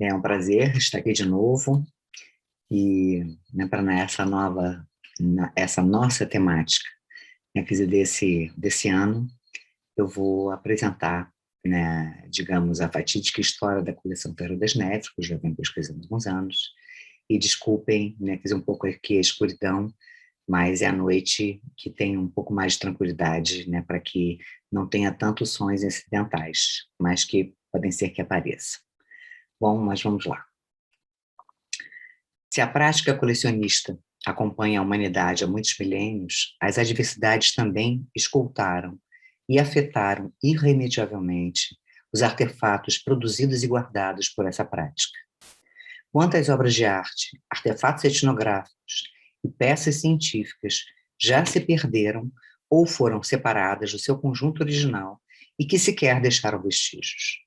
É um prazer estar aqui de novo e para essa nossa temática, desse ano, eu vou apresentar, digamos, a fatídica história da coleção Ferro das Neves, que eu já venho pesquisando há alguns anos, e desculpem, um pouco aqui a escuridão, mas é a noite que tem um pouco mais de tranquilidade, para que não tenha tantos sons incidentais, mas que podem ser que apareçam. Bom, mas vamos lá. Se a prática colecionista acompanha a humanidade há muitos milênios, as adversidades também escoltaram e afetaram irremediavelmente os artefatos produzidos e guardados por essa prática. Quantas obras de arte, artefatos etnográficos e peças científicas já se perderam ou foram separadas do seu conjunto original e que sequer deixaram vestígios.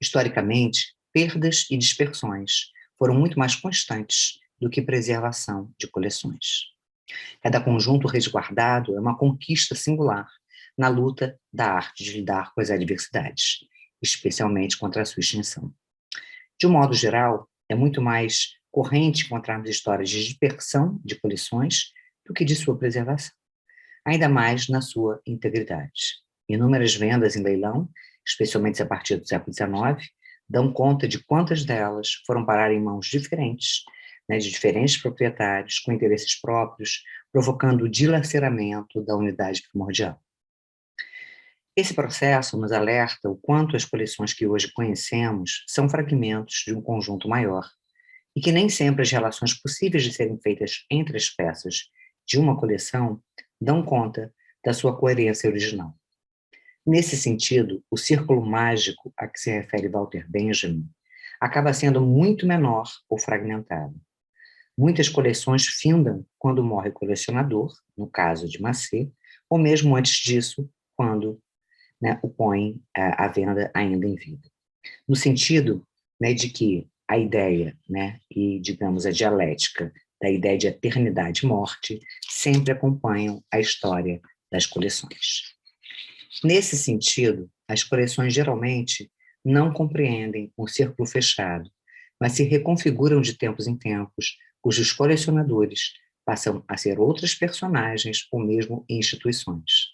Historicamente, perdas e dispersões foram muito mais constantes do que preservação de coleções. Cada conjunto resguardado é uma conquista singular na luta da arte de lidar com as adversidades, especialmente contra a sua extinção. De um modo geral, é muito mais corrente encontrarmos histórias de dispersão de coleções do que de sua preservação, ainda mais na sua integridade. Inúmeras vendas em leilão, especialmente a partir do século XIX, dão conta de quantas delas foram parar em mãos diferentes, de diferentes proprietários, com interesses próprios, provocando o dilaceramento da unidade primordial. Esse processo nos alerta o quanto as coleções que hoje conhecemos são fragmentos de um conjunto maior, e que nem sempre as relações possíveis de serem feitas entre as peças de uma coleção dão conta da sua coerência original. Nesse sentido, o círculo mágico a que se refere Walter Benjamin acaba sendo muito menor ou fragmentado. Muitas coleções findam quando morre o colecionador, no caso de Macé, ou mesmo antes disso, quando o põe à venda ainda em vida. No sentido de que a ideia e, digamos, a dialética da ideia de eternidade e morte sempre acompanham a história das coleções. Nesse sentido, as coleções geralmente não compreendem um círculo fechado, mas se reconfiguram de tempos em tempos, cujos colecionadores passam a ser outros personagens ou mesmo instituições,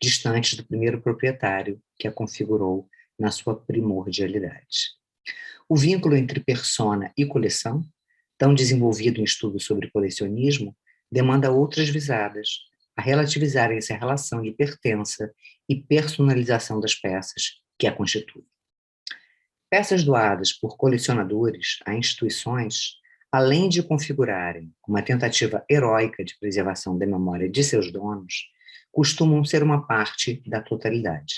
distantes do primeiro proprietário que a configurou na sua primordialidade. O vínculo entre persona e coleção, tão desenvolvido em estudos sobre colecionismo, demanda outras visadas a relativizarem essa relação de pertença e personalização das peças que a constituem. Peças doadas por colecionadores a instituições, além de configurarem uma tentativa heróica de preservação da memória de seus donos, costumam ser uma parte da totalidade.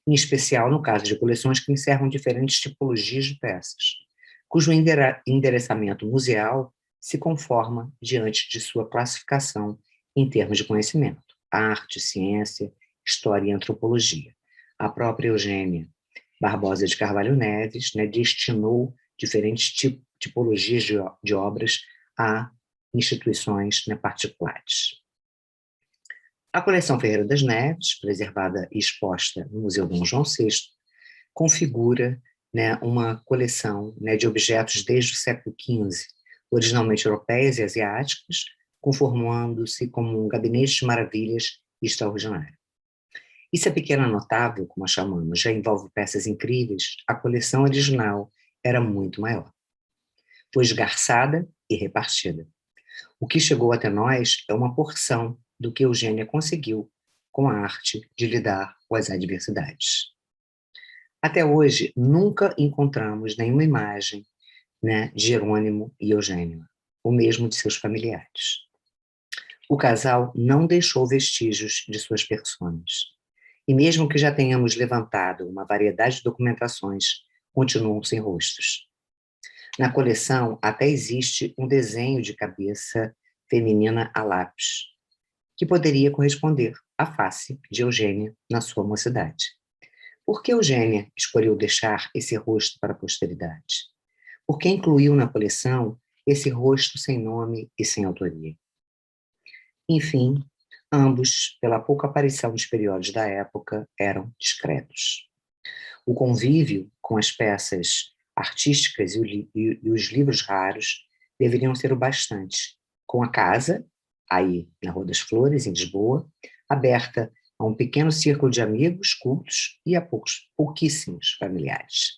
Em especial no caso de coleções que encerram diferentes tipologias de peças, cujo endereçamento museal se conforma diante de sua classificação em termos de conhecimento, arte, ciência, história e antropologia. A própria Eugênia Barbosa de Carvalho Neves destinou diferentes tipologias de obras a instituições particulares. A coleção Ferreira das Neves, preservada e exposta no Museu Dom João VI, configura uma coleção de objetos desde o século XV, originalmente europeias e asiáticas, conformando-se como um gabinete de maravilhas extraordinário. E se a pequena notável, como a chamamos, já envolve peças incríveis, a coleção original era muito maior. Foi esgarçada e repartida. O que chegou até nós é uma porção do que Eugênia conseguiu com a arte de lidar com as adversidades. Até hoje, nunca encontramos nenhuma imagem de Jerônimo e Eugênia, ou mesmo de seus familiares. O casal não deixou vestígios de suas personas, e mesmo que já tenhamos levantado uma variedade de documentações, continuam sem rostos. Na coleção até existe um desenho de cabeça feminina a lápis, que poderia corresponder à face de Eugênia na sua mocidade. Por que Eugênia escolheu deixar esse rosto para a posteridade? Por que incluiu na coleção esse rosto sem nome e sem autoria? Enfim, ambos, pela pouca aparição dos periódicos da época, eram discretos. O convívio com as peças artísticas e os livros raros deveriam ser o bastante, com a casa, aí na Rua das Flores, em Lisboa, aberta a um pequeno círculo de amigos, cultos e a pouquíssimos familiares.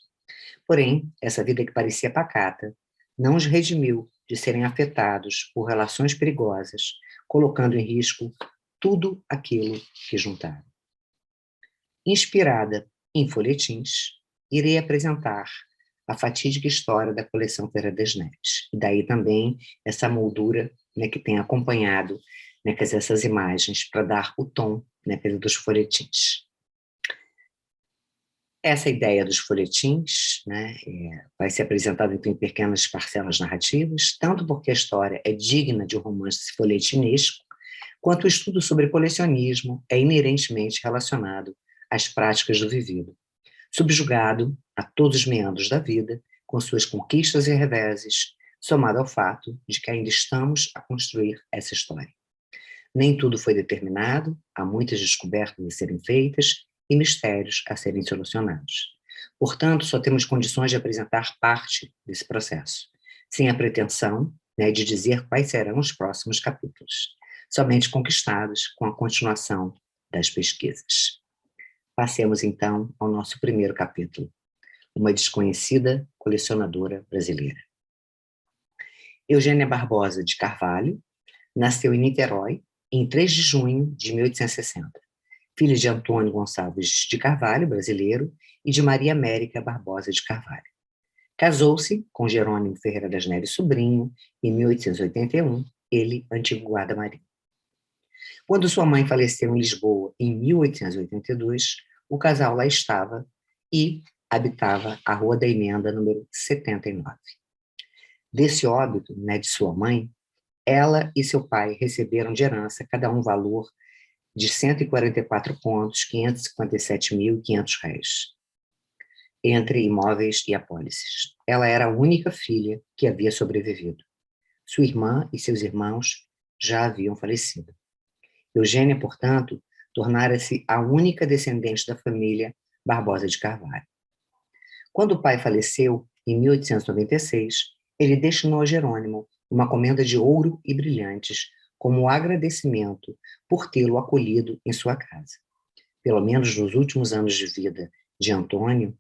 Porém, essa vida que parecia pacata não os redimiu de serem afetados por relações perigosas, colocando em risco tudo aquilo que juntaram. Inspirada em folhetins, irei apresentar a fatídica história da coleção Feira das Neves. E daí também essa moldura, né, que tem acompanhado, né, essas imagens para dar o tom, né, dos folhetins. Essa ideia dos folhetins, né, vai ser apresentada então, em pequenas parcelas narrativas, tanto porque a história é digna de um romance folhetinesco, quanto o estudo sobre colecionismo é inerentemente relacionado às práticas do vivido, subjugado a todos os meandros da vida, com suas conquistas e reveses, somado ao fato de que ainda estamos a construir essa história. Nem tudo foi determinado, há muitas descobertas a serem feitas e mistérios a serem solucionados. Portanto, só temos condições de apresentar parte desse processo, sem a pretensão, né, de dizer quais serão os próximos capítulos, somente conquistados com a continuação das pesquisas. Passemos, então, ao nosso primeiro capítulo, uma desconhecida colecionadora brasileira. Eugênia Barbosa de Carvalho nasceu em Niterói, em 3 de junho de 1860, filha de Antônio Gonçalves de Carvalho, brasileiro, e de Maria América Barbosa de Carvalho. Casou-se com Jerônimo Ferreira das Neves Sobrinho, em 1881, ele antigo guarda-marinho. Quando sua mãe faleceu em Lisboa, em 1882, o casal lá estava e habitava a Rua da Emenda, número 79. Desse óbito, né, de sua mãe, ela e seu pai receberam de herança cada um valor de 144 contos, 557.500 réis, entre imóveis e apólices. Ela era a única filha que havia sobrevivido. Sua irmã e seus irmãos já haviam falecido. Eugênia, portanto, tornara-se a única descendente da família Barbosa de Carvalho. Quando o pai faleceu, em 1896, ele destinou a Jerônimo uma comenda de ouro e brilhantes como agradecimento por tê-lo acolhido em sua casa. Pelo menos nos últimos anos de vida de Antônio,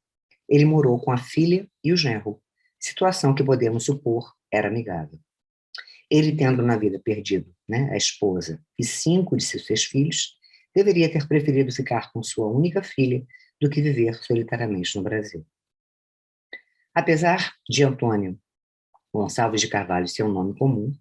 ele morou com a filha e o genro, situação que podemos supor era amigável. Ele, tendo na vida perdido, né, a esposa e 5 de seus 6 filhos, deveria ter preferido ficar com sua única filha do que viver solitariamente no Brasil. Apesar de Antônio Gonçalves de Carvalho ser um nome comum,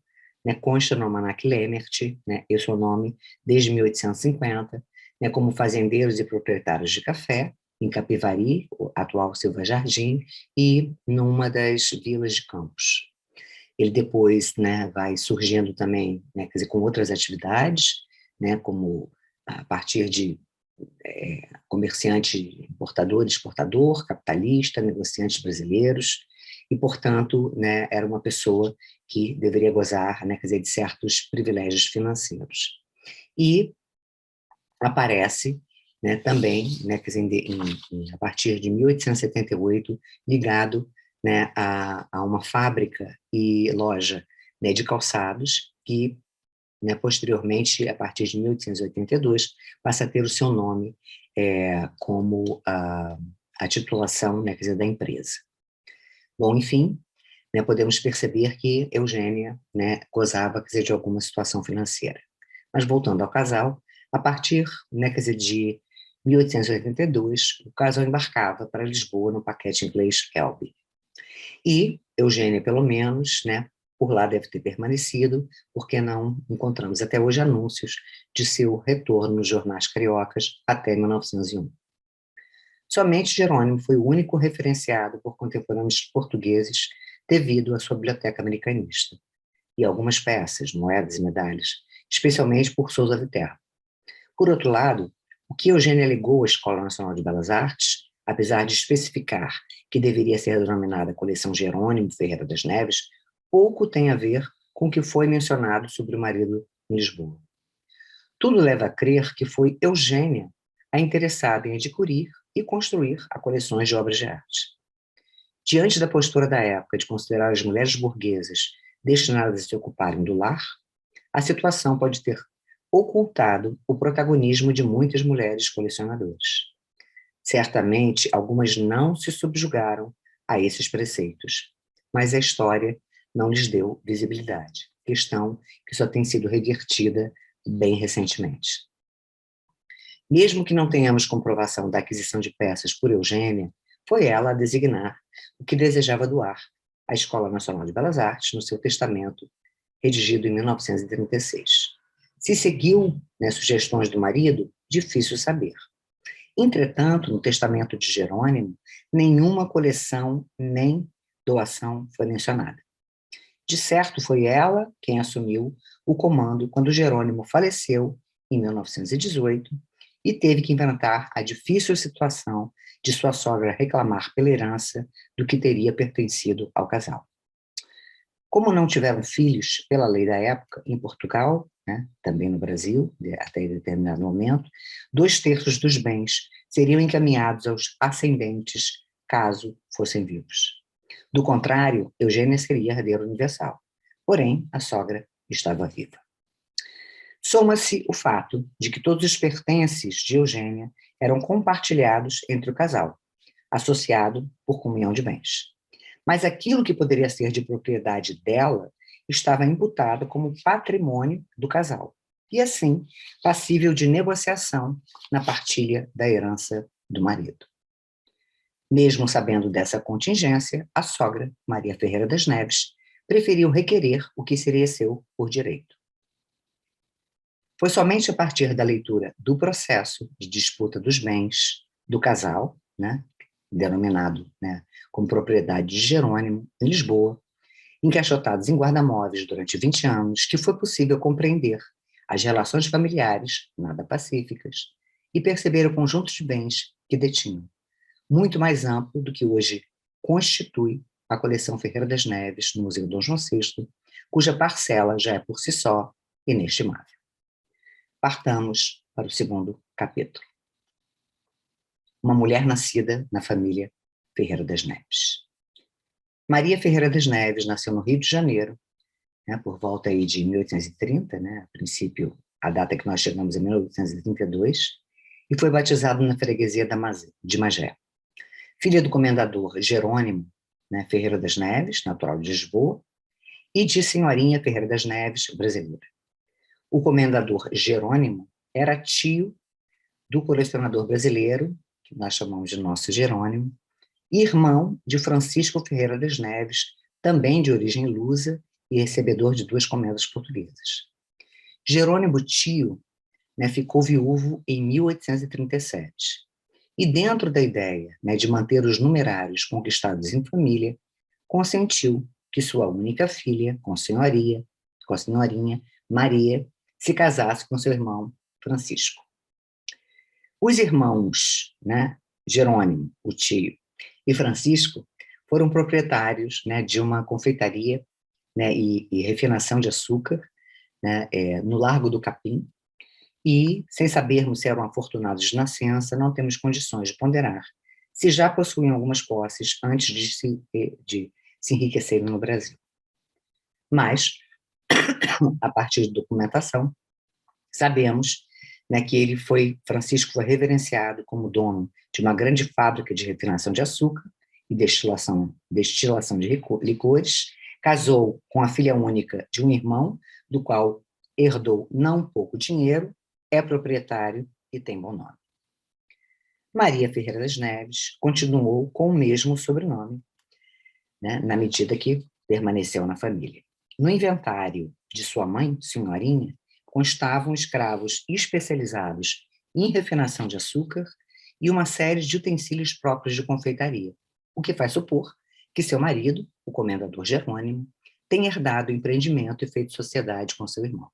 né, consta no Almanac Lemert, né, esse é o nome desde 1850, né, como fazendeiros e proprietários de café, em Capivari, o atual Silva Jardim, e numa das vilas de Campos. Ele depois, né, vai surgindo também, né, quer dizer, com outras atividades, né, como a partir de comerciante importador, exportador, capitalista, negociantes brasileiros, e, portanto, né, era uma pessoa que deveria gozar, né, quer dizer, de certos privilégios financeiros. E aparece, né, também, né, quer dizer, a partir de 1878, ligado, né, a uma fábrica e loja, né, de calçados que, né, posteriormente, a partir de 1882, passa a ter o seu nome como a titulação, né, quer dizer, da empresa. Bom, enfim, né, podemos perceber que Eugênia, né, gozava, quer dizer, de alguma situação financeira. Mas voltando ao casal, a partir, né, quer dizer, de 1882, o casal embarcava para Lisboa no paquete inglês Elbe. E Eugênia, pelo menos, né, por lá deve ter permanecido, porque não encontramos até hoje anúncios de seu retorno nos jornais cariocas até 1901. Somente Jerônimo foi o único referenciado por contemporâneos portugueses devido à sua biblioteca americanista, e algumas peças, moedas e medalhas, especialmente por Sousa Viterbo. Por outro lado, o que Eugênia legou à Escola Nacional de Belas Artes, apesar de especificar que deveria ser denominada Coleção Jerônimo Ferreira das Neves, pouco tem a ver com o que foi mencionado sobre o marido em Lisboa. Tudo leva a crer que foi Eugênia a interessada em adquirir e construir a coleções de obras de arte. Diante da postura da época de considerar as mulheres burguesas destinadas a se ocuparem do lar, a situação pode ter ocultado o protagonismo de muitas mulheres colecionadoras. Certamente, algumas não se subjugaram a esses preceitos, mas a história não lhes deu visibilidade, questão que só tem sido revertida bem recentemente. Mesmo que não tenhamos comprovação da aquisição de peças por Eugênia, foi ela a designar o que desejava doar à Escola Nacional de Belas Artes no seu testamento, redigido em 1936. Se seguiu, né, sugestões do marido, difícil saber. Entretanto, no testamento de Jerônimo, nenhuma coleção nem doação foi mencionada. De certo, foi ela quem assumiu o comando quando Jerônimo faleceu em 1918 e teve que enfrentar a difícil situação de sua sogra reclamar pela herança do que teria pertencido ao casal. Como não tiveram filhos pela lei da época em Portugal, né, também no Brasil, até determinado momento, 2/3 dos bens seriam encaminhados aos ascendentes caso fossem vivos. Do contrário, Eugênia seria herdeira universal. Porém, a sogra estava viva. Soma-se o fato de que todos os pertences de Eugênia eram compartilhados entre o casal, associado por comunhão de bens. Mas aquilo que poderia ser de propriedade dela estava imputado como patrimônio do casal, e assim passível de negociação na partilha da herança do marido. Mesmo sabendo dessa contingência, a sogra, Maria Ferreira das Neves, preferiu requerer o que seria seu por direito. Foi somente a partir da leitura do processo de disputa dos bens do casal, né, denominado, né, como propriedade de Jerônimo, em Lisboa, encaixotados em guarda-móveis durante 20 anos, que foi possível compreender as relações familiares, nada pacíficas, e perceber o conjunto de bens que detinham, muito mais amplo do que hoje constitui a coleção Ferreira das Neves no Museu Dom João VI, cuja parcela já é por si só inestimável. Partamos para o segundo capítulo. Uma mulher nascida na família Ferreira das Neves. Maria Ferreira das Neves nasceu no Rio de Janeiro, né, por volta aí de 1830, né, a princípio, a data que nós chegamos é 1832, e foi batizada na freguesia de Magé. Filha do comendador Jerônimo, né, Ferreira das Neves, natural de Lisboa, e de senhorinha Ferreira das Neves, brasileira. O comendador Jerônimo era tio do colecionador brasileiro, que nós chamamos de nosso Jerônimo, irmão de Francisco Ferreira das Neves, também de origem lusa e recebedor de 2 comendas portuguesas. Jerônimo tio, né, ficou viúvo em 1837. E dentro da ideia, né, de manter os numerários conquistados em família, consentiu que sua única filha, com a senhorinha, Maria, se casasse com seu irmão Francisco. Os irmãos, né, Jerônimo, o tio, e Francisco foram proprietários, né, de uma confeitaria, né, e refinação de açúcar, né, no Largo do Capim, e, sem sabermos se eram afortunados de nascença, não temos condições de ponderar se já possuíam algumas posses antes de se enriquecerem no Brasil. Mas, a partir de documentação, sabemos, né, que Francisco foi reverenciado como dono de uma grande fábrica de refinação de açúcar e destilação de licores, casou com a filha única de um irmão, do qual herdou não pouco dinheiro, é proprietário e tem bom nome. Maria Ferreira das Neves continuou com o mesmo sobrenome, né, na medida que permaneceu na família. No inventário de sua mãe, senhorinha, constavam escravos especializados em refinação de açúcar e uma série de utensílios próprios de confeitaria, o que faz supor que seu marido, o comendador Jerônimo, tenha herdado o empreendimento e feito sociedade com seu irmão.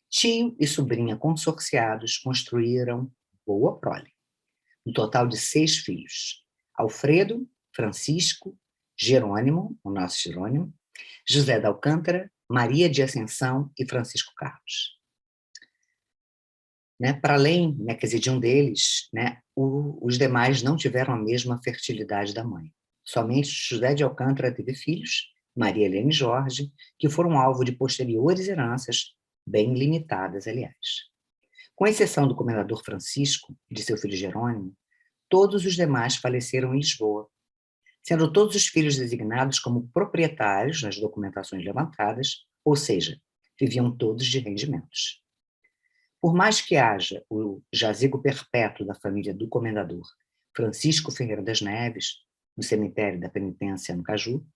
Tio e sobrinha consorciados construíram boa prole, um total de 6 filhos: Alfredo, Francisco, Jerônimo, o nosso Jerônimo, José de Alcântara, Maria de Ascensão e Francisco Carlos. Né, para além, de um deles, né, os demais não tiveram a mesma fertilidade da mãe. Somente José de Alcântara teve filhos, Maria Helena e Jorge, que foram alvo de posteriores heranças, bem limitadas, aliás. Com exceção do comendador Francisco e de seu filho Jerônimo, todos os demais faleceram em Lisboa, sendo todos os filhos designados como proprietários nas documentações levantadas, ou seja, viviam todos de rendimentos. Por mais que haja o jazigo perpétuo da família do comendador Francisco Ferreira das Neves, no cemitério da Penitência, no Caju,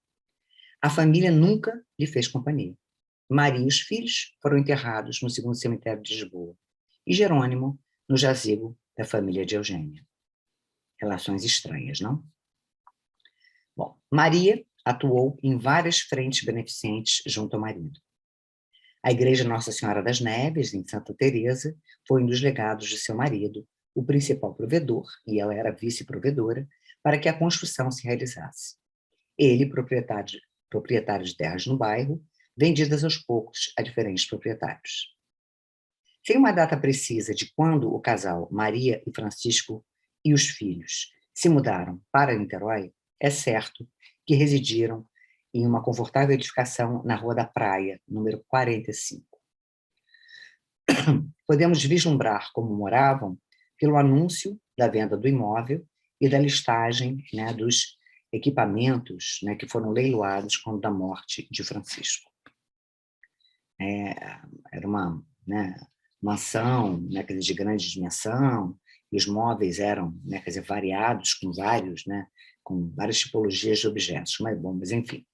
a família nunca lhe fez companhia. Maria e os filhos foram enterrados no segundo cemitério de Lisboa, e Jerônimo no jazigo da família de Eugênia. Relações estranhas, não? Bom, Maria atuou em várias frentes beneficentes junto ao marido. A Igreja Nossa Senhora das Neves, em Santa Teresa, foi um dos legados de seu marido, o principal provedor, e ela era vice-provedora, para que a construção se realizasse. Ele, proprietário de terras no bairro, vendidas aos poucos a diferentes proprietários. Sem uma data precisa de quando o casal Maria e Francisco e os filhos se mudaram para Niterói, é certo que residiram em uma confortável edificação na Rua da Praia, número 45. Podemos vislumbrar como moravam pelo anúncio da venda do imóvel e da listagem, né, dos equipamentos, né, que foram leiloados quando da morte de Francisco. Era uma, né, mansão, né, quer dizer, de grande dimensão, e os móveis eram, né, quer dizer, variados, com várias tipologias de objetos, mas enfim.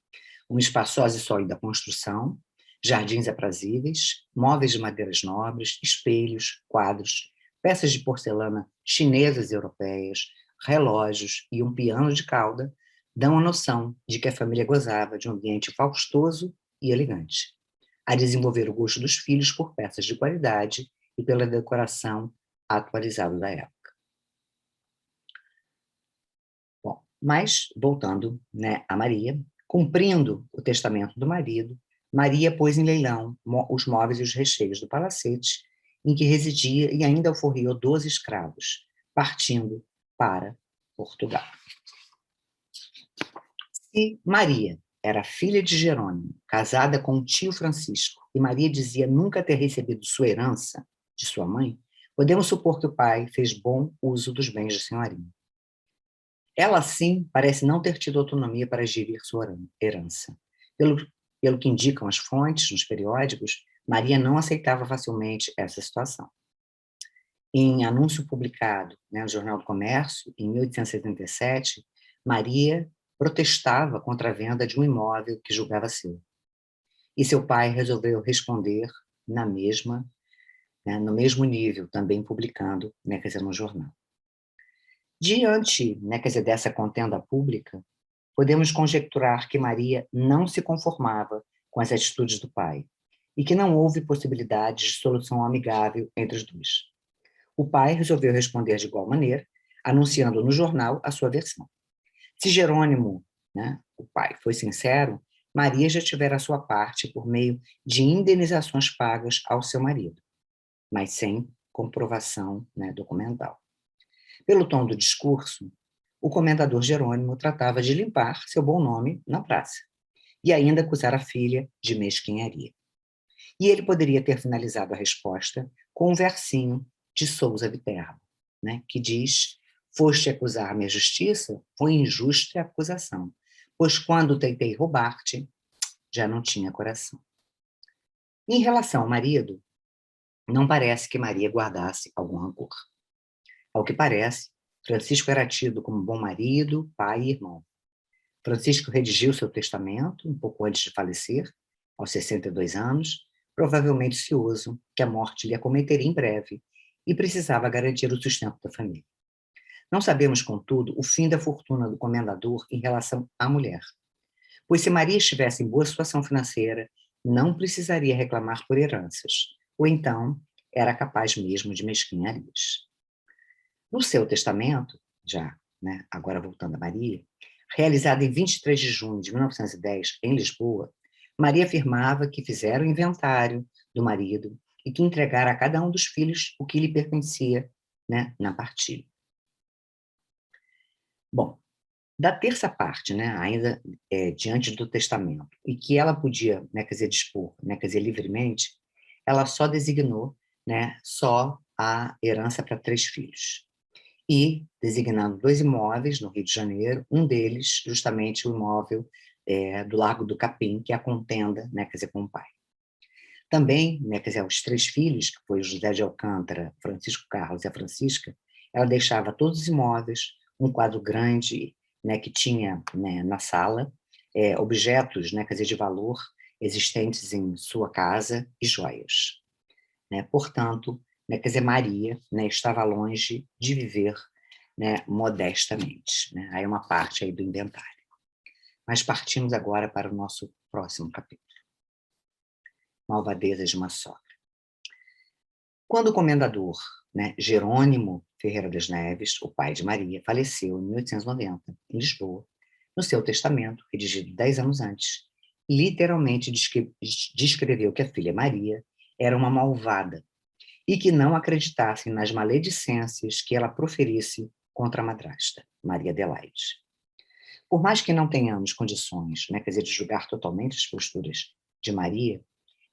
Uma espaçosa e sólida construção, jardins aprazíveis, móveis de madeiras nobres, espelhos, quadros, peças de porcelana chinesas e europeias, relógios e um piano de cauda dão a noção de que a família gozava de um ambiente faustoso e elegante, a desenvolver o gosto dos filhos por peças de qualidade e pela decoração atualizada da época. Bom, mas, voltando, né, a Maria, cumprindo o testamento do marido, Maria pôs em leilão os móveis e os recheios do palacete em que residia e ainda alforriou 12 escravos, partindo para Portugal. Se Maria era filha de Jerônimo, casada com o tio Francisco, e Maria dizia nunca ter recebido sua herança de sua mãe, podemos supor que o pai fez bom uso dos bens de senhorinha. Ela, sim, parece não ter tido autonomia para gerir sua herança. Pelo que indicam as fontes nos periódicos, Maria não aceitava facilmente essa situação. Em anúncio publicado, né, no Jornal do Comércio, em 1877, Maria protestava contra a venda de um imóvel que julgava seu. E seu pai resolveu responder na mesma, né, no mesmo nível, também publicando, né, quer dizer, no jornal. Diante, né, quer dizer, dessa contenda pública, podemos conjecturar que Maria não se conformava com as atitudes do pai e que não houve possibilidade de solução amigável entre os dois. O pai resolveu responder de igual maneira, anunciando no jornal a sua versão. Se Jerônimo, né, o pai, foi sincero, Maria já tivera a sua parte por meio de indenizações pagas ao seu marido, mas sem comprovação, né, documental. Pelo tom do discurso, o comendador Jerônimo tratava de limpar seu bom nome na praça e ainda acusar a filha de mesquinharia. E ele poderia ter finalizado a resposta com um versinho de Sousa Viterbo, né, que diz: foste acusar-me a justiça, foi injusta a acusação, pois quando tentei roubar-te, já não tinha coração. Em relação ao marido, não parece que Maria guardasse algum rancor. Ao que parece, Francisco era tido como bom marido, pai e irmão. Francisco redigiu seu testamento um pouco antes de falecer, aos 62 anos, provavelmente cioso que a morte lhe acometeria em breve e precisava garantir o sustento da família. Não sabemos, contudo, o fim da fortuna do comendador em relação à mulher, pois se Maria estivesse em boa situação financeira, não precisaria reclamar por heranças, ou então era capaz mesmo de mesquinharias. No seu testamento, já, né, agora voltando a Maria, realizado em 23 de junho de 1910, em Lisboa, Maria afirmava que fizera o inventário do marido e que entregara a cada um dos filhos o que lhe pertencia, né, na partilha. Bom, Da terça parte, né, ainda diante do testamento, e que ela podia, né, quer dizer, dispor, né, quer dizer, livremente, ela só designou, né, só a herança para 3 filhos. E designando 2 imóveis no Rio de Janeiro, um deles justamente o imóvel do Largo do Capim, que é a contenda, né, quer dizer, com o pai. Também, né, quer dizer, os 3 filhos, que foi o José de Alcântara, Francisco Carlos e a Francisca, ela deixava todos os imóveis, um quadro grande, né, que tinha, né, na sala, objetos, né, quer dizer, de valor existentes em sua casa e joias, né? Portanto, né, quer dizer, Maria, né, estava longe de viver, né, modestamente, né? Aí é uma parte aí do inventário. Mas partimos agora para o nosso próximo capítulo. Malvadezas de uma sogra. Quando o comendador, né, Jerônimo Ferreira das Neves, o pai de Maria, faleceu em 1890, em Lisboa, no seu testamento, redigido 10 anos antes, literalmente descreveu que a filha Maria era uma malvada e que não acreditassem nas maledicências que ela proferisse contra a madrasta, Maria Adelaide. Por mais que não tenhamos condições, né, quer dizer, de julgar totalmente as posturas de Maria,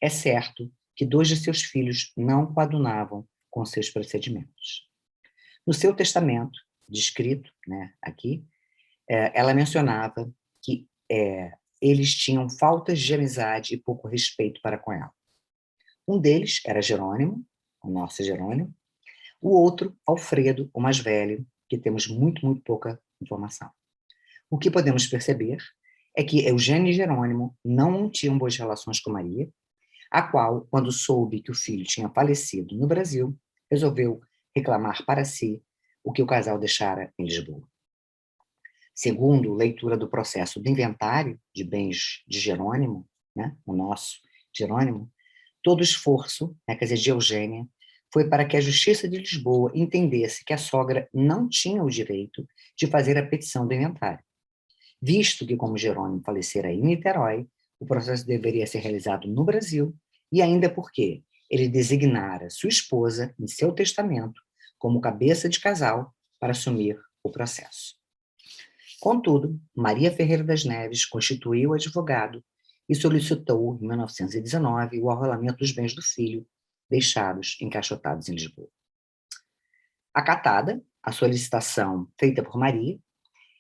é certo que 2 de seus filhos não coadunavam com seus procedimentos. No seu testamento, descrito, né, aqui, ela mencionava que eles tinham faltas de amizade e pouco respeito para com ela. Um deles era Jerônimo, o nosso Jerônimo, o outro, Alfredo, o mais velho, que temos muito, muito pouca informação. O que podemos perceber é que Eugênio e Jerônimo não tinham boas relações com Maria, a qual, quando soube que o filho tinha falecido no Brasil, resolveu reclamar para si o que o casal deixara em Lisboa. Segundo leitura do processo do inventário de bens de Jerônimo, né, o nosso Jerônimo, todo esforço, né, quer dizer, de Eugênia, foi para que a Justiça de Lisboa entendesse que a sogra não tinha o direito de fazer a petição do inventário, visto que, como Jerônimo falecera em Niterói, o processo deveria ser realizado no Brasil, e ainda porque ele designara sua esposa, em seu testamento, como cabeça de casal para assumir o processo. Contudo, Maria Ferreira das Neves constituiu advogado e solicitou, em 1919, o arrolamento dos bens do filho, deixados encaixotados em Lisboa. Acatada a solicitação feita por Maria,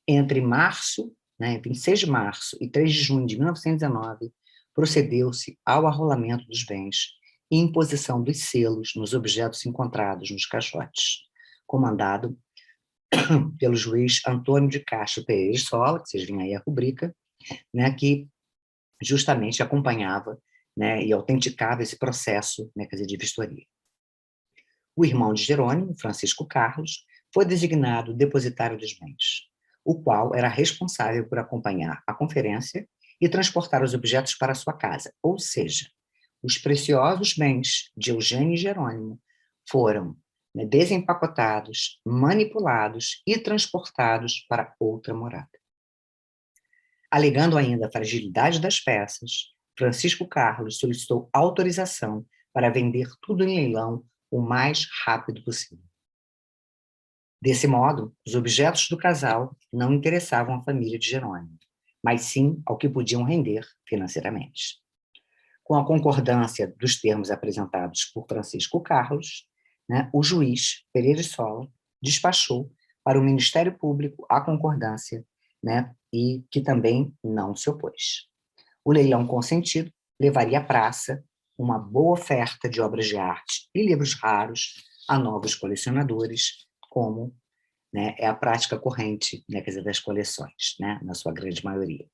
entre março, né, 26 de março e 3 de junho de 1919, procedeu-se ao arrolamento dos bens e imposição dos selos nos objetos encontrados nos caixotes, comandado pelo juiz Antônio de Castro Pereira de Sola, que vocês veem aí a rubrica, né, que justamente acompanhava, né, e autenticava esse processo, né, quer dizer, de vistoria. O irmão de Jerônimo, Francisco Carlos, foi designado depositário dos bens, o qual era responsável por acompanhar a conferência e transportar os objetos para sua casa, ou seja, os preciosos bens de Eugênio e Jerônimo foram, né, desempacotados, manipulados e transportados para outra morada. Alegando ainda a fragilidade das peças, Francisco Carlos solicitou autorização para vender tudo em leilão o mais rápido possível. Desse modo, os objetos do casal não interessavam à família de Jerônimo, mas sim ao que podiam render financeiramente. Com a concordância dos termos apresentados por Francisco Carlos, né, o juiz Pereira de Sola despachou para o Ministério Público a concordância, né, e que também não se opôs. O leilão consentido levaria à praça uma boa oferta de obras de arte e livros raros a novos colecionadores, como, né, é a prática corrente, né, quer dizer, das coleções, né, na sua grande maioria.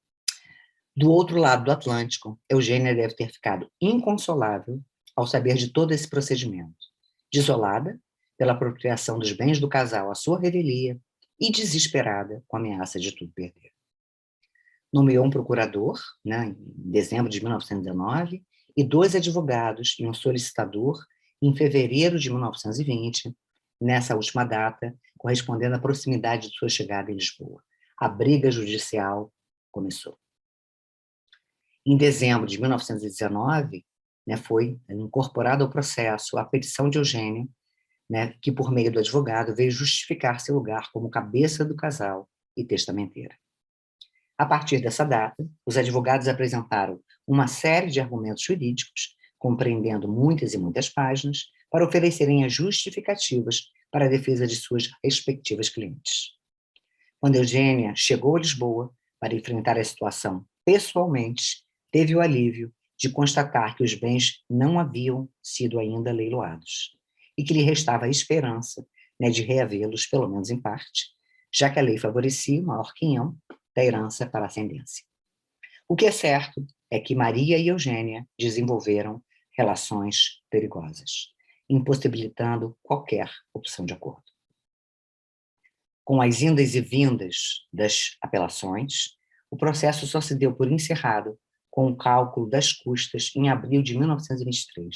Do outro lado do Atlântico, Eugênia deve ter ficado inconsolável ao saber de todo esse procedimento, desolada pela apropriação dos bens do casal à sua revelia e desesperada com a ameaça de tudo perder. Nomeou um procurador, né, em dezembro de 1919, e 2 advogados e um solicitador em fevereiro de 1920, nessa última data, correspondendo à proximidade de sua chegada em Lisboa. A briga judicial começou. Em dezembro de 1919, né, foi incorporada ao processo a petição de Eugênio, né, que, por meio do advogado, veio justificar seu lugar como cabeça do casal e testamenteira. A partir dessa data, os advogados apresentaram uma série de argumentos jurídicos, compreendendo muitas e muitas páginas, para oferecerem as justificativas para a defesa de suas respectivas clientes. Quando Eugênia chegou a Lisboa para enfrentar a situação pessoalmente, teve o alívio de constatar que os bens não haviam sido ainda leiloados e que lhe restava a esperança, né, de reavê-los, pelo menos em parte, já que a lei favorecia o maior quinhão da herança para a ascendência. O que é certo é que Maria e Eugênia desenvolveram relações perigosas, impossibilitando qualquer opção de acordo. Com as indas e vindas das apelações, o processo só se deu por encerrado com o cálculo das custas em abril de 1923,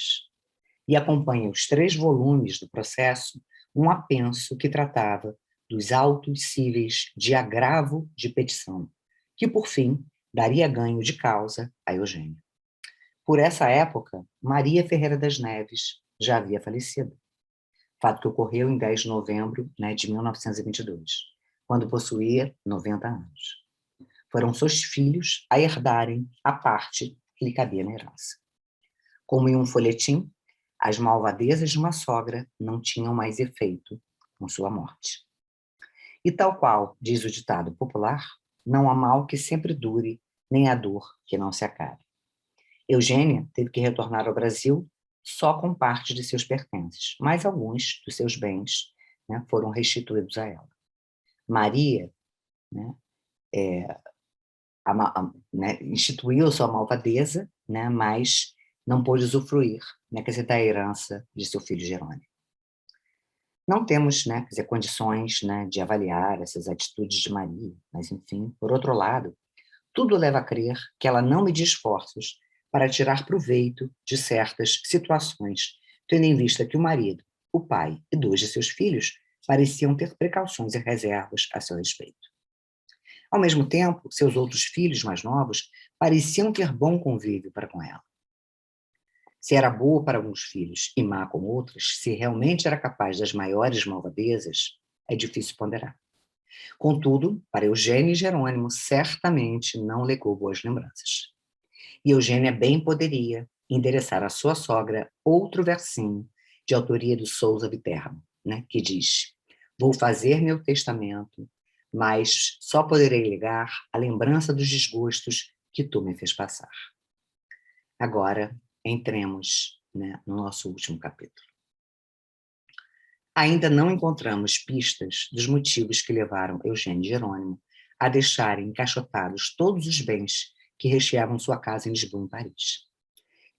e acompanha os 3 volumes do processo um apenso que tratava dos autos cíveis de agravo de petição, que, por fim, daria ganho de causa a Eugênia. Por essa época, Maria Ferreira das Neves já havia falecido, fato que ocorreu em 10 de novembro, né, de 1922, quando possuía 90 anos. Foram seus filhos a herdarem a parte que lhe cabia na herança. Como em um folhetim, as malvadezas de uma sogra não tinham mais efeito com sua morte. E tal qual diz o ditado popular, não há mal que sempre dure, nem há dor que não se acabe. Eugênia teve que retornar ao Brasil só com parte de seus pertences, mas alguns dos seus bens, né, foram restituídos a ela. Maria, né, né, instituiu sua malvadeza, né, mas não pôde usufruir, né, quer dizer, da herança de seu filho Jerônimo. Não temos, né, quer dizer, condições, né, de avaliar essas atitudes de Maria, mas, enfim, por outro lado, tudo leva a crer que ela não mediu esforços para tirar proveito de certas situações, tendo em vista que o marido, o pai e 2 de seus filhos pareciam ter precauções e reservas a seu respeito. Ao mesmo tempo, seus outros filhos mais novos pareciam ter bom convívio para com ela. Se era boa para alguns filhos e má com outros, se realmente era capaz das maiores malvadezas, é difícil ponderar. Contudo, para Eugênia e Jerônimo, certamente não legou boas lembranças. E Eugênia bem poderia endereçar à sua sogra outro versinho de autoria do Souza Viterbo, né, que diz: vou fazer meu testamento, mas só poderei legar a lembrança dos desgostos que tu me fez passar. Agora, entremos, né, no nosso último capítulo. Ainda não encontramos pistas dos motivos que levaram Eugênia e Jerônimo a deixarem encaixotados todos os bens que recheavam sua casa em Lisboa e em Paris.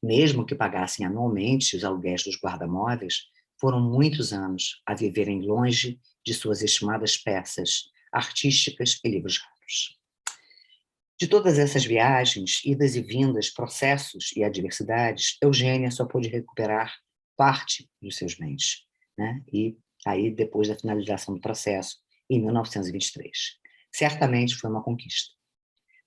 Mesmo que pagassem anualmente os aluguéis dos guarda-móveis, foram muitos anos a viverem longe de suas estimadas peças artísticas e livros raros. De todas essas viagens, idas e vindas, processos e adversidades, Eugênia só pôde recuperar parte dos seus bens, né? E aí, depois da finalização do processo, em 1923. Certamente foi uma conquista,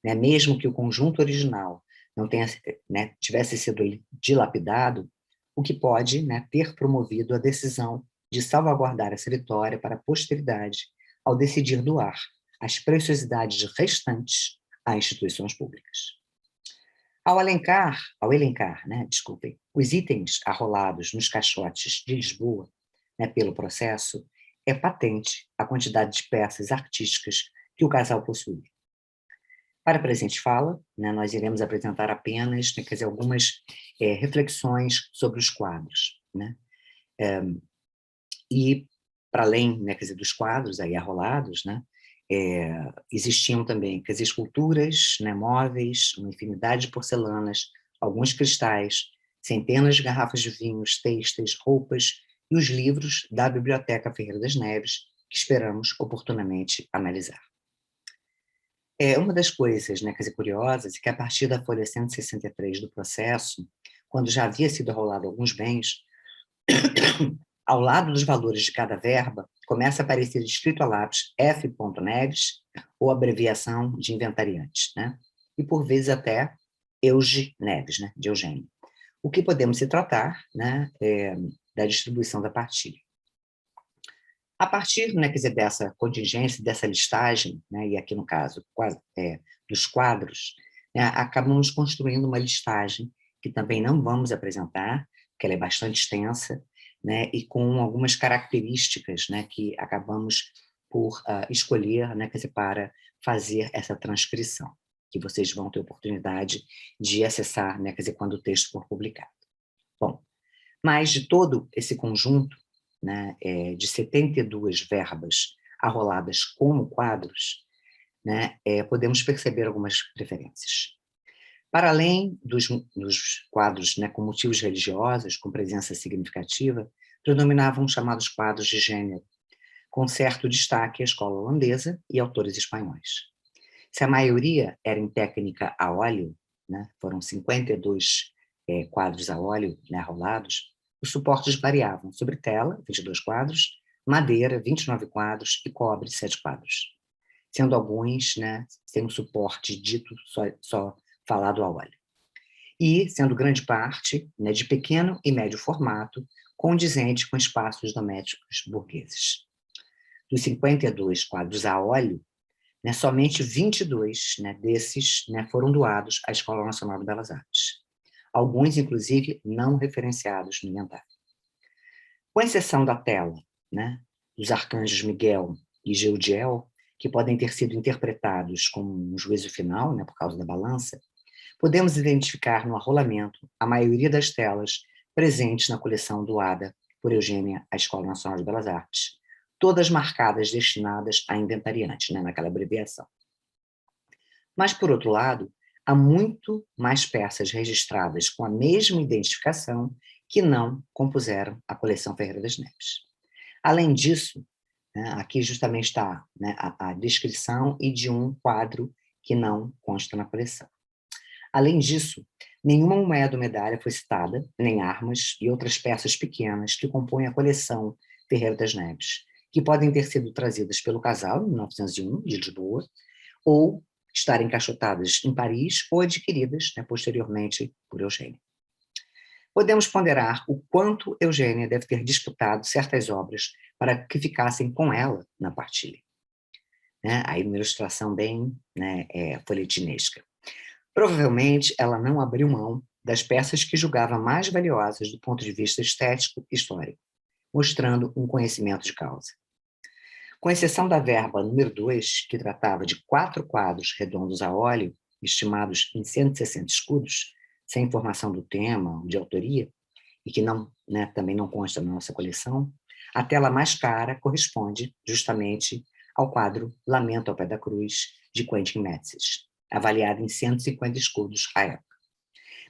né? Mesmo que o conjunto original não tenha, né, tivesse sido dilapidado, o que pode, né, ter promovido a decisão de salvaguardar essa vitória para a posteridade ao decidir doar as preciosidades restantes a instituições públicas. Ao elencar, né, desculpem, os itens arrolados nos caixotes de Lisboa, né, pelo processo, é patente a quantidade de peças artísticas que o casal possuía. Para a presente fala, né, nós iremos apresentar apenas, né, quer dizer, algumas reflexões sobre os quadros, né? E, para além, né, quer dizer, dos quadros aí arrolados, né, existiam também, quer dizer, esculturas, né, móveis, uma infinidade de porcelanas, alguns cristais, centenas de garrafas de vinhos, têxteis, roupas e os livros da Biblioteca Ferreira das Neves, que esperamos oportunamente analisar. Uma das coisas, né, quer dizer, curiosas é que a partir da folha 163 do processo, quando já havia sido arrolado alguns bens, ao lado dos valores de cada verba, começa a aparecer escrito a lápis F. Neves, ou abreviação de inventariante, né? E por vezes até Euge Neves, né, de Eugênio. O que podemos se tratar, né, da distribuição da partilha. A partir, né, quer dizer, dessa contingência, dessa listagem, né, e aqui no caso dos quadros, né, acabamos construindo uma listagem que também não vamos apresentar, porque ela é bastante extensa, né, e com algumas características, né, que acabamos por escolher, né, quer dizer, para fazer essa transcrição, que vocês vão ter oportunidade de acessar, né, quer dizer, quando o texto for publicado. Bom, mas de todo esse conjunto, né, de 72 verbas arroladas como quadros, né, podemos perceber algumas preferências. Para além dos quadros, né, com motivos religiosos, com presença significativa, predominavam os chamados quadros de gênero, com certo destaque à escola holandesa e autores espanhóis. Se a maioria era em técnica a óleo, né, foram 52 quadros a óleo, né, rolados, os suportes variavam sobre tela, 22 quadros, madeira, 29 quadros e cobre, 7 quadros, sendo alguns, né, sem um suporte dito só falado a óleo. E sendo grande parte, né, de pequeno e médio formato, condizente com espaços domésticos burgueses. Dos 52 quadros a óleo, né, somente 22, né, desses, né, foram doados à Escola Nacional de Belas Artes. Alguns, inclusive, não referenciados no inventário. Com exceção da tela, né, dos arcanjos Miguel e Geudiel, que podem ter sido interpretados como um juízo final, né, por causa da balança, podemos identificar no arrolamento a maioria das telas presentes na coleção doada por Eugênia à Escola Nacional de Belas Artes, todas marcadas destinadas a inventariantes, né, naquela abreviação. Mas, por outro lado, há muito mais peças registradas com a mesma identificação que não compuseram a coleção Ferreira das Neves. Além disso, né, aqui justamente está, né, a descrição e de um quadro que não consta na coleção. Além disso, nenhuma moeda ou medalha foi citada, nem armas e outras peças pequenas que compõem a coleção Ferreira das Neves, que podem ter sido trazidas pelo casal em 1901, de Lisboa, ou estarem encaixotadas em Paris ou adquiridas, né, posteriormente por Eugênia. Podemos ponderar o quanto Eugênia deve ter disputado certas obras para que ficassem com ela na partilha. Né? Aí uma ilustração bem, né, folhetinesca. Provavelmente ela não abriu mão das peças que julgava mais valiosas do ponto de vista estético e histórico, mostrando um conhecimento de causa. Com exceção da verba número 2, que tratava de 4 quadros redondos a óleo, estimados em 160 escudos, sem informação do tema ou de autoria, e que não, né, também não consta na nossa coleção, a tela mais cara corresponde justamente ao quadro Lamento ao Pé da Cruz, de Quentin Metzges, avaliado em 150 escudos à época.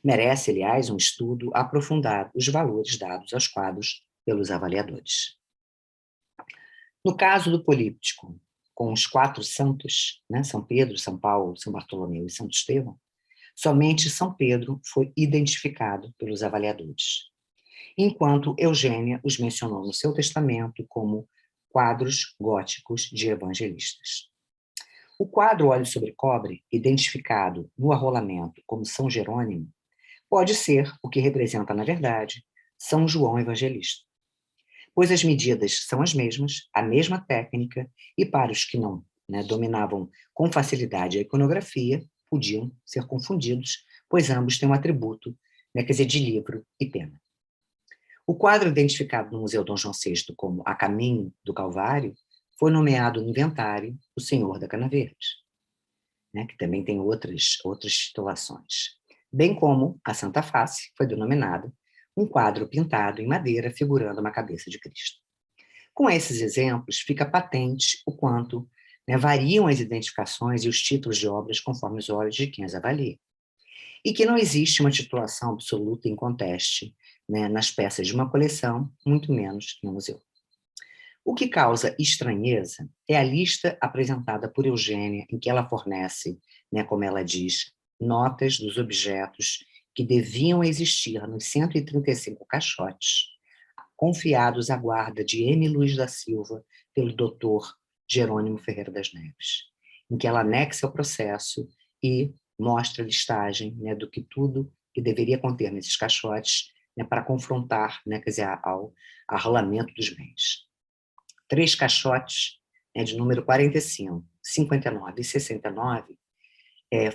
Merece, aliás, um estudo aprofundado os valores dados aos quadros pelos avaliadores. No caso do políptico, com os 4 santos, né, São Pedro, São Paulo, São Bartolomeu e Santo Estevão, somente São Pedro foi identificado pelos avaliadores, enquanto Eugênia os mencionou no seu testamento como quadros góticos de evangelistas. O quadro óleo sobre cobre, identificado no arrolamento como São Jerônimo, pode ser o que representa, na verdade, São João Evangelista, pois as medidas são as mesmas, a mesma técnica, e para os que não, né, dominavam com facilidade a iconografia, podiam ser confundidos, pois ambos têm um atributo, né, quer dizer, de livro e pena. O quadro identificado no Museu Dom João VI como A Caminho do Calvário foi nomeado no inventário o Senhor da Cana Verde, né, que também tem outras titulações, bem como a Santa Face foi denominada um quadro pintado em madeira figurando uma cabeça de Cristo. Com esses exemplos, fica patente o quanto, né, variam as identificações e os títulos de obras conforme os olhos de quem as avalia, e que não existe uma titulação absoluta e inconteste, né, nas peças de uma coleção, muito menos no museu. O que causa estranheza é a lista apresentada por Eugênia, em que ela fornece, né, como ela diz, notas dos objetos que deviam existir nos 135 caixotes, confiados à guarda de M. Luiz da Silva pelo Dr. Jerônimo Ferreira das Neves, em que ela anexa o processo e mostra a listagem, né, do que tudo que deveria conter nesses caixotes, né, para confrontar, né, quer dizer, ao arrolamento dos bens. 3 caixotes, né, de número 45, 59 e 69,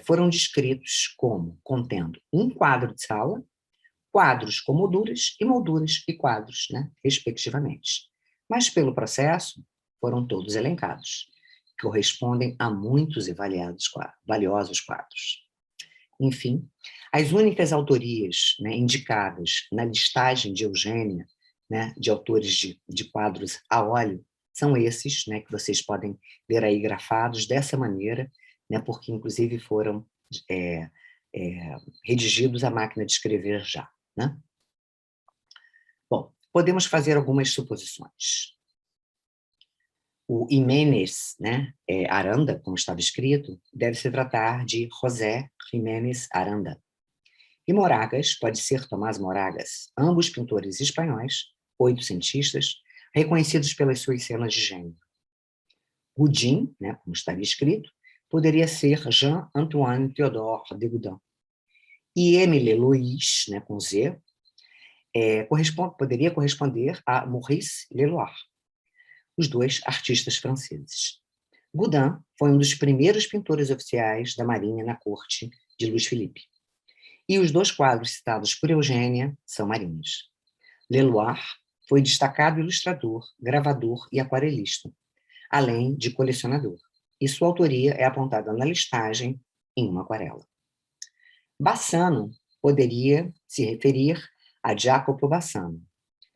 foram descritos como contendo um quadro de sala, quadros com molduras e quadros, né, respectivamente. Mas, pelo processo, foram todos elencados, que correspondem a muitos e valiosos quadros. Enfim, as únicas autorias, né, indicadas na listagem de Eugênia, né, de autores de quadros a óleo, são esses, né, que vocês podem ver aí grafados dessa maneira, né, porque, inclusive, foram redigidos à máquina de escrever já. Né? Bom, podemos fazer algumas suposições. O Jiménez, né, Aranda, como estava escrito, deve se tratar de José Jiménez Aranda. E Moragas pode ser Tomás Moragas, ambos pintores espanhóis, oitocentistas, reconhecidos pelas suas cenas de gênio. Gudin, né, como estaria escrito, poderia ser Jean-Antoine Théodore de Gaudin. E Émile Louis, né, com Z, poderia corresponder a Maurice Leloir, os dois artistas franceses. Gaudin foi um dos primeiros pintores oficiais da Marinha na corte de Luís Felipe. E os dois quadros citados por Eugênia são marinhos. Leloir foi destacado ilustrador, gravador e aquarelista, além de colecionador, e sua autoria é apontada na listagem em uma aquarela. Bassano poderia se referir a Jacopo Bassano,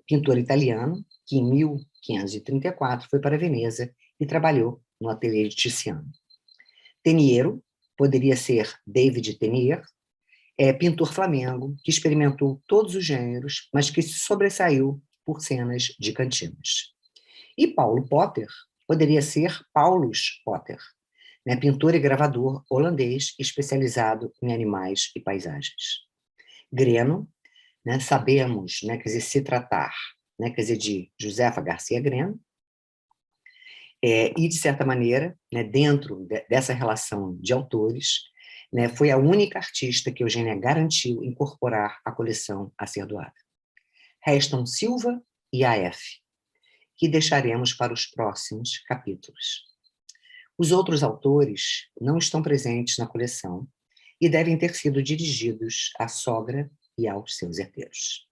pintor italiano que, em 1534, foi para Veneza e trabalhou no ateliê de Tiziano. Teniero poderia ser David Tenier, pintor flamengo que experimentou todos os gêneros, mas que se sobressaiu por cenas de cantinas. E Paulo Potter poderia ser Paulus Potter, né, pintor e gravador holandês especializado em animais e paisagens. Greno, né, sabemos, né, quer dizer, se tratar, né, quer dizer, de Josefa Garcia Greno, e, de certa maneira, né, dentro dessa relação de autores, né, foi a única artista que Eugênia garantiu incorporar à coleção a ser doada. Restam Silva e A.F., que deixaremos para os próximos capítulos. Os outros autores não estão presentes na coleção e devem ter sido dirigidos à sogra e aos seus herdeiros.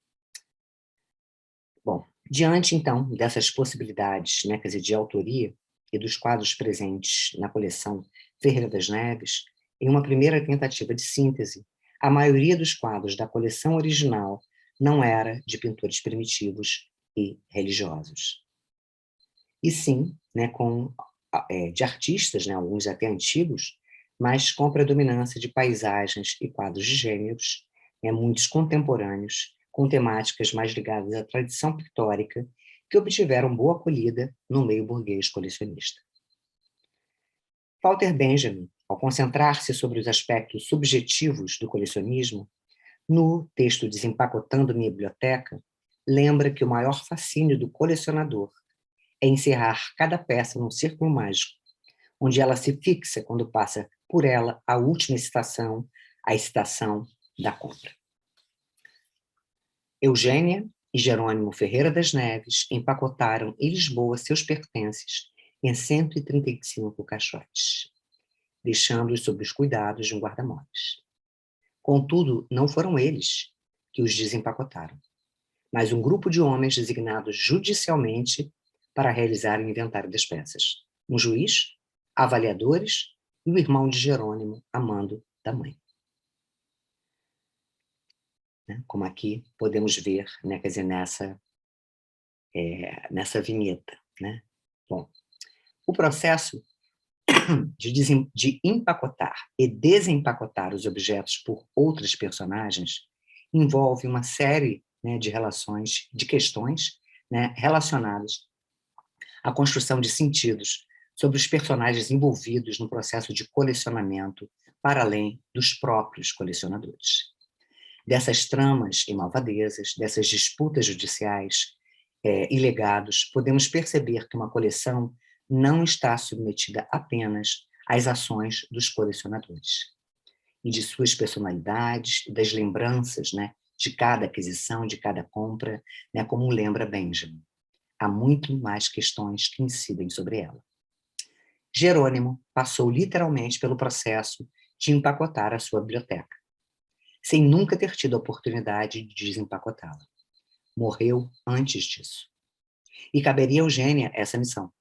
Bom, diante, então, dessas possibilidades, né, quer dizer, de autoria e dos quadros presentes na coleção Ferreira das Neves, em uma primeira tentativa de síntese, a maioria dos quadros da coleção original não era de pintores primitivos e religiosos. E sim, né, de artistas, né, alguns até antigos, mas com predominância de paisagens e quadros de gêneros, muitos contemporâneos, com temáticas mais ligadas à tradição pictórica, que obtiveram boa acolhida no meio burguês colecionista. Walter Benjamin, ao concentrar-se sobre os aspectos subjetivos do colecionismo, no texto Desempacotando Minha Biblioteca, lembra que o maior fascínio do colecionador é encerrar cada peça num círculo mágico, onde ela se fixa quando passa por ela a última excitação, a excitação da compra. Eugênia e Jerônimo Ferreira das Neves empacotaram em Lisboa seus pertences em 135 caixotes, deixando-os sob os cuidados de um guarda-móveis. Contudo, não foram eles que os desempacotaram, mas um grupo de homens designados judicialmente para realizar o inventário das peças. Um juiz, avaliadores e o irmão de Jerônimo, amando da mãe. Como aqui podemos ver, né, quer dizer, nessa vinheta. Né? Bom, o processo de empacotar e desempacotar os objetos por outros personagens envolve uma série, né, de relações, de questões, né, relacionadas à construção de sentidos sobre os personagens envolvidos no processo de colecionamento para além dos próprios colecionadores. Dessas tramas e malvadezas, dessas disputas judiciais e legados, podemos perceber que uma coleção não está submetida apenas às ações dos colecionadores, e de suas personalidades, e das lembranças, né, de cada aquisição, de cada compra, né, como lembra Benjamin. Há muito mais questões que incidem sobre ela. Jerônimo passou literalmente pelo processo de empacotar a sua biblioteca, sem nunca ter tido a oportunidade de desempacotá-la. Morreu antes disso. E caberia a Eugênia essa missão,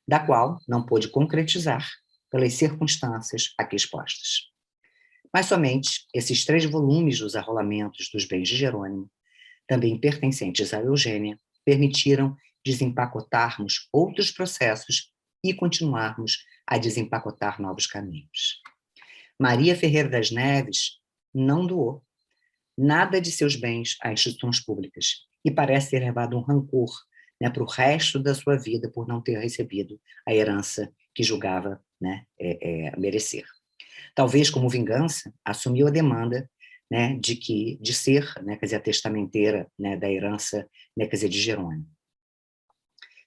da qual não pôde concretizar pelas circunstâncias aqui expostas. Mas somente esses 3 volumes dos arrolamentos dos bens de Jerônimo, também pertencentes a Eugênia, permitiram desempacotarmos outros processos e continuarmos a desempacotar novos caminhos. Maria Ferreira das Neves não doou nada de seus bens a instituições públicas e parece ter levado um rancor, né, para o resto da sua vida por não ter recebido a herança que julgava, né, merecer. Talvez, como vingança, assumiu a demanda, né, de ser, né, quer dizer, a testamenteira, né, da herança, né, quer dizer, de Jerônimo.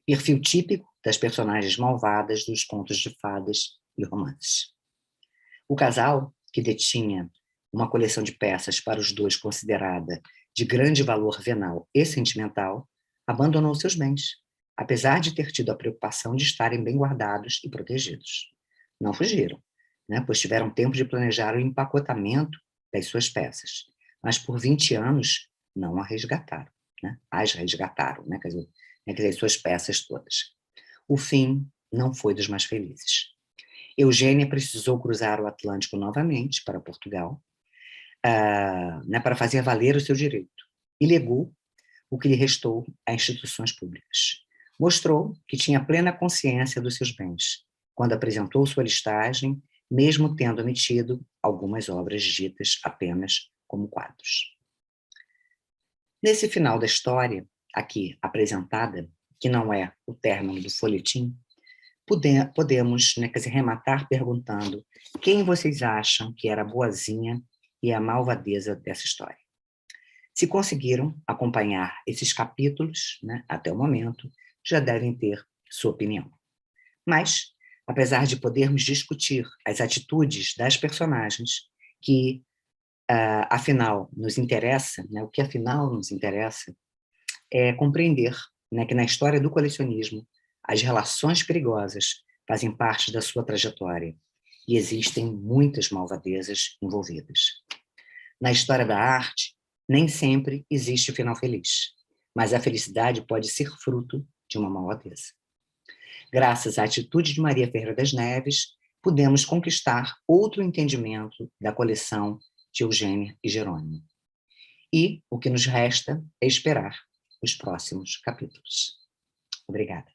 Perfil típico das personagens malvadas dos contos de fadas e romances. O casal, que detinha uma coleção de peças para os dois considerada de grande valor venal e sentimental, abandonou seus bens, apesar de ter tido a preocupação de estarem bem guardados e protegidos. Não fugiram, né, pois tiveram tempo de planejar o empacotamento das suas peças, mas por 20 anos não a resgataram, né, as resgataram, né, quer dizer, suas peças todas. O fim não foi dos mais felizes. Eugênia precisou cruzar o Atlântico novamente para Portugal, né, para fazer valer o seu direito, e legou o que lhe restou a instituições públicas. Mostrou que tinha plena consciência dos seus bens, quando apresentou sua listagem, mesmo tendo omitido algumas obras ditas apenas como quadros. Nesse final da história, aqui apresentada, que não é o término do folhetim, podemos, né, quer dizer, rematar perguntando quem vocês acham que era a boazinha e a malvadeza dessa história. Se conseguiram acompanhar esses capítulos, né, até o momento, já devem ter sua opinião. Mas, apesar de podermos discutir as atitudes das personagens, que afinal nos interessa, né, o que afinal nos interessa é compreender, né, que na história do colecionismo as relações perigosas fazem parte da sua trajetória e existem muitas malvadezas envolvidas. Na história da arte, nem sempre existe final feliz, mas a felicidade pode ser fruto de uma malvadeza. Graças à atitude de Maria Ferreira das Neves, pudemos conquistar outro entendimento da coleção de Eugênia e Jerônimo. E o que nos resta é esperar os próximos capítulos. Obrigada.